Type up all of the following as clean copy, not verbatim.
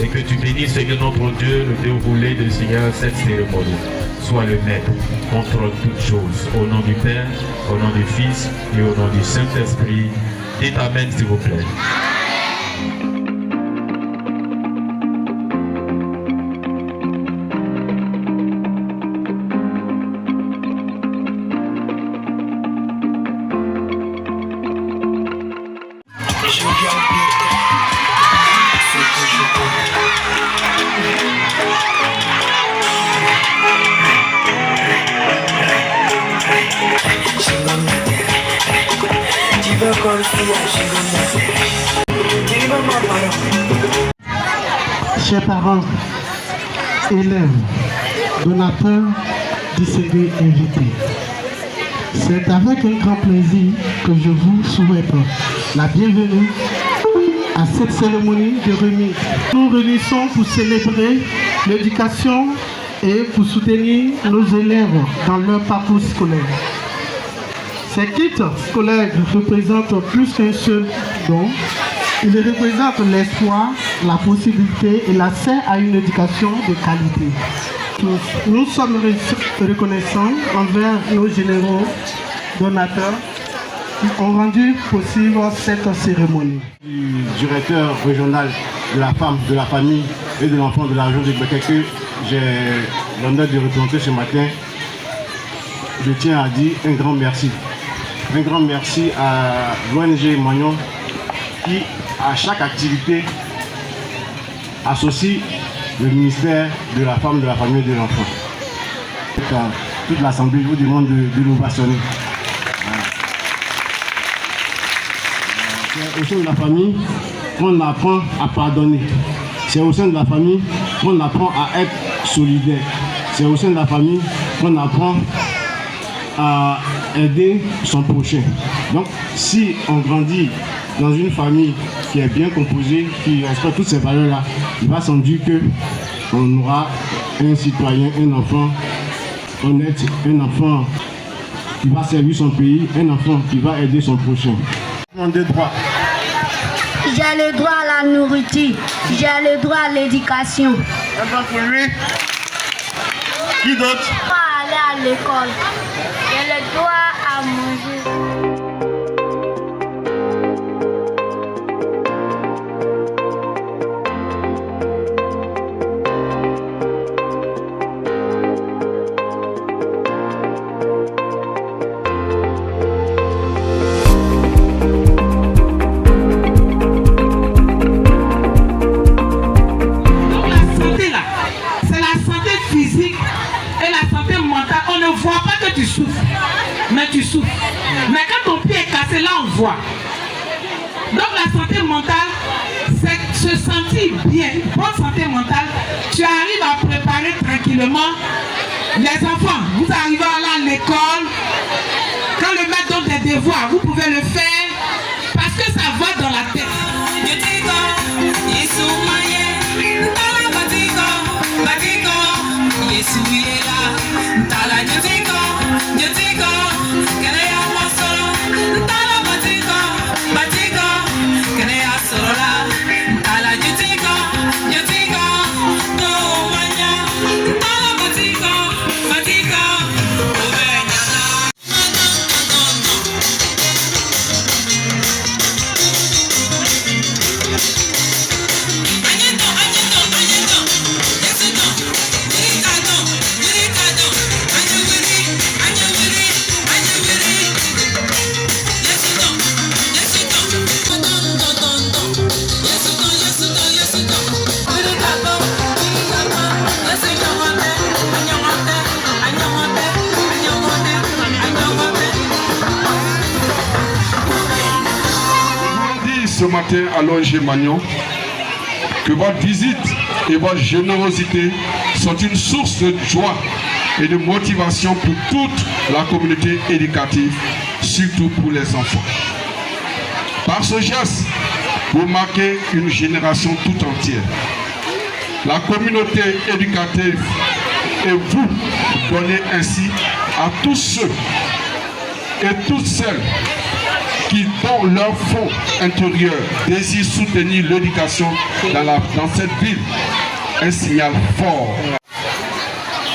et que tu bénisses, Seigneur notre Dieu, le déroulé de Seigneur cette cérémonie. Sois le maître, contrôle toutes choses. Au nom du Père, au nom du Fils et au nom du Saint-Esprit. Dites Amen s'il vous plaît. Chers parents, élèves, donateurs, distingués invités, c'est avec un grand plaisir que je vous souhaite la bienvenue à cette cérémonie de remise. Nous réunissons pour célébrer l'éducation et pour soutenir nos élèves dans leur parcours scolaire. Ces kits scolaires représentent plus qu'un seul don. Ils représentent l'espoir, la possibilité et l'accès à une éducation de qualité. Nous sommes reconnaissants envers nos généraux donateurs qui ont rendu possible cette cérémonie. Du directeur régional de la femme, de la famille et de l'enfant de la région de Beké que j'ai l'honneur de représenter ce matin, je tiens à dire un grand merci. Un grand merci à l'ONG Magnon qui, à chaque activité, associe le ministère de la femme, de la famille et de l'enfant. Toute l'Assemblée, je vous demande de l'ovationner. C'est au sein de la famille qu'on apprend à pardonner. C'est au sein de la famille qu'on apprend à être solidaire. C'est au sein de la famille qu'on apprend à aider son prochain. Donc, si on grandit dans une famille qui est bien composée, qui respecte toutes ces valeurs-là, il va sans dire qu'on aura un citoyen, un enfant honnête, un enfant qui va servir son pays, un enfant qui va aider son prochain. Des droits. J'ai le droit à la nourriture, j'ai le droit à l'éducation. Un droit pour lui. Qui d'autre? J'ai le droit à aller à l'école. J'ai le droit à manger. Mais tu souffres. Mais quand ton pied est cassé, là on voit. Donc la santé mentale, c'est se sentir bien, bonne santé mentale. Tu arrives à préparer tranquillement les enfants. Vous arrivez à aller à l'école. Quand le maître donne des devoirs, vous pouvez le faire parce que ça va dans la tête. Ce matin à l'ONG Magnon que votre visite et votre générosité sont une source de joie et de motivation pour toute la communauté éducative, surtout pour les enfants. Par ce geste, vous marquez une génération tout entière. La communauté éducative et vous donnez ainsi à tous ceux et toutes celles qui, dans leur fond intérieur, désirent soutenir l'éducation dans cette ville. Un signal fort.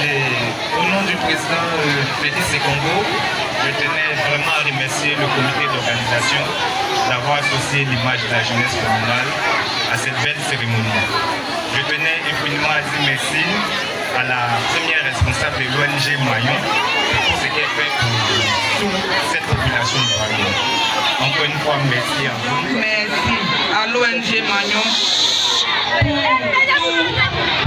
Et au nom du président Petit Sekongo, je tenais vraiment à remercier le comité d'organisation d'avoir associé l'image de la jeunesse communale à cette belle cérémonie. Je tenais infiniment à dire merci à la première responsable de l'ONG Mayon pour tout ce qu'elle fait pour toute cette population de Mayon. Encore une fois, merci à vous. Merci à l'ONG Mayon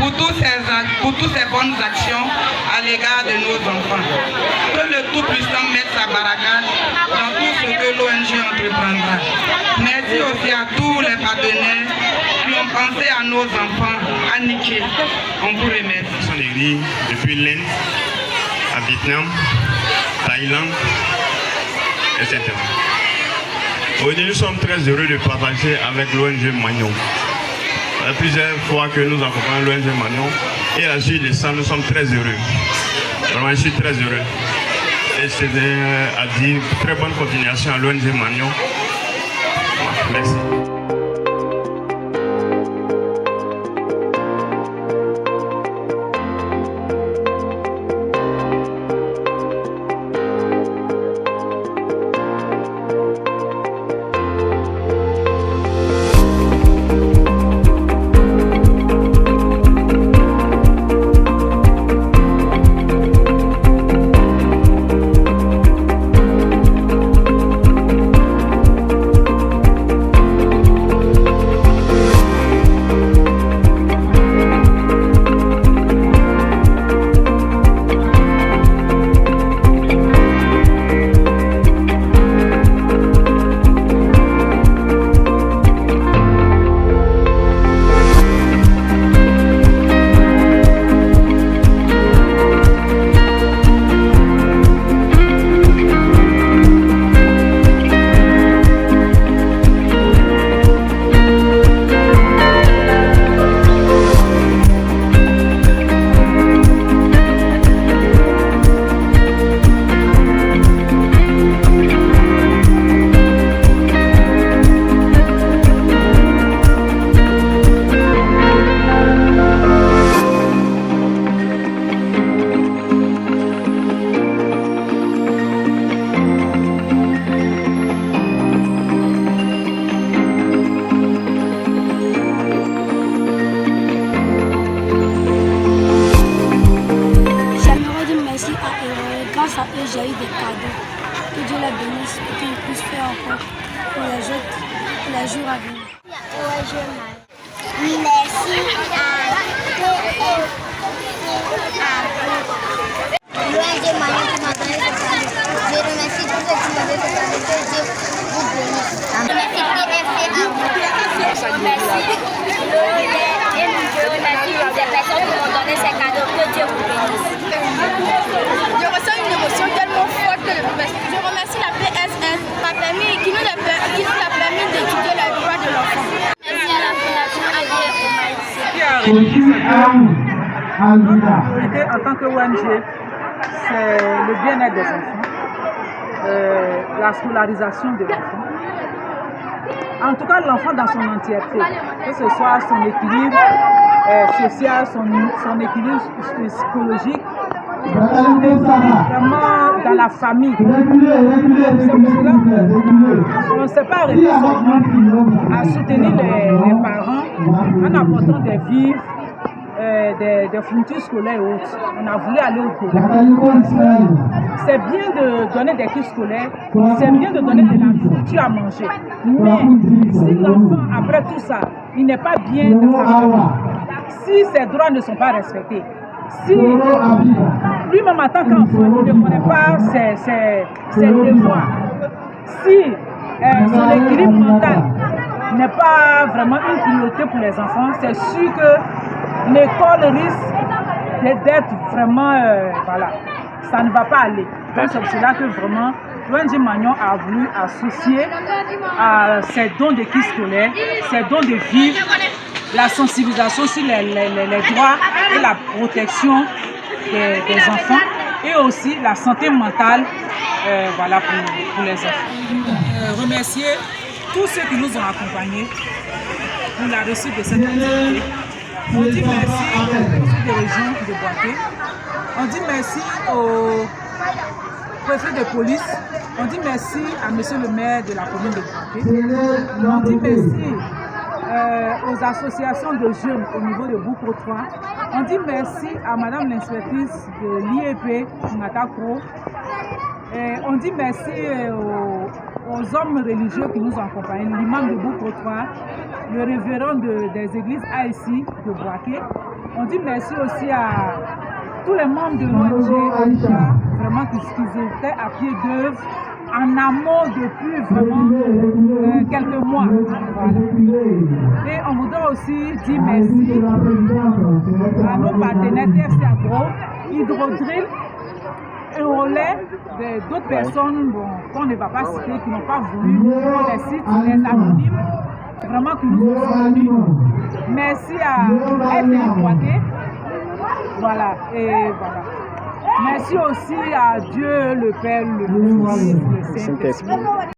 pour toutes ces bonnes actions à l'égard de nos enfants. Que le Tout-Puissant mette sa barricade dans tout ce que l'ONG entreprendra. Merci aussi à tous les partenaires qui ont pensé à nos enfants, à Niké. On vous remercie. Nous sommes des depuis l'Inde, à Vietnam, Thaïlande, etc. Aujourd'hui, nous sommes très heureux de partager avec l'ONG Magnon. Plusieurs fois que nous accompagnons l'ONG Magnon et à la suite de ça, nous sommes très heureux. Vraiment, je suis très heureux. Et c'est à dire très bonne continuation à l'ONG Magnon. Merci. grâce à eux, j'ai eu des cadeaux. Que Dieu les bénisse et qu'ils puissent faire encore pour les autres, pour les jours à venir. Merci à l'ONG Mayon qui m'a donné ce cadeau. Je remercie tous ceux qui m'ont donné ce cadeau. Que Dieu vous bénisse. Merci des personnes qui m'ont donné ces cadeaux. Que Dieu vous bénisse. Je ressens une émotion tellement forte que je remercie la PSS qui nous a permis d'étudier les droits de l'enfant. Merci à la Fondation La priorité en tant que ONG, c'est le bien-être des enfants, la scolarisation de l'enfant. En tout cas, l'enfant dans son entièreté, que ce soit son équilibre social, son équilibre psychologique, son équilibre vraiment dans la famille. On ne s'est pas arrêté seulement à soutenir les parents en apportant des vivres, des fournitures scolaires et autres. On a voulu aller au-delà. C'est bien de donner des kits scolaires, c'est bien de donner de la nourriture à manger. Mais si l'enfant, après tout ça, il n'est pas bien dans sa famille, si ses droits ne sont pas respectés, si lui-même en tant qu'enfant, il ne connaît pas ses devoirs, si son équilibre mental n'est pas vraiment une priorité pour les enfants, c'est sûr que l'école risque d'être vraiment, voilà, ça ne va pas aller. Donc c'est pour cela que vraiment, l'ONG Magnon a voulu associer à ces dons de kits scolaires, ces dons de vivres, la sensibilisation sur les droits et la protection des enfants et aussi la santé mentale, voilà, pour les enfants. remercier tous ceux qui nous ont accompagnés pour la réussite de cette activité. On dit merci au préfet de région de Boaké. On dit merci au préfet de police. On dit merci à monsieur le maire de la commune de Boaké. On dit merci aux associations de jeunes au niveau de Boukro 3. On dit merci à madame l'inspectrice de l'IEP, Natako. On dit merci aux hommes religieux qui nous ont accompagnés, l'imam de Boukro 3, le révérend des églises AIC de Boaké. On dit merci aussi à tous les membres de l'ONG, vraiment qui étaient à pied d'œuvre, en amont depuis vraiment quelques mois. Voilà. Et on voudrait aussi dire merci à nos partenaires TFC Agro, Hydrodrill, et au relais d'autres personnes qu'on ne va pas citer, qui n'ont pas voulu, on les cite, les anonymes, vraiment qui nous ont soutenus. Merci à être Boaké. Voilà, et voilà. Merci aussi à Dieu, le Père, le Fils, le Saint-Esprit.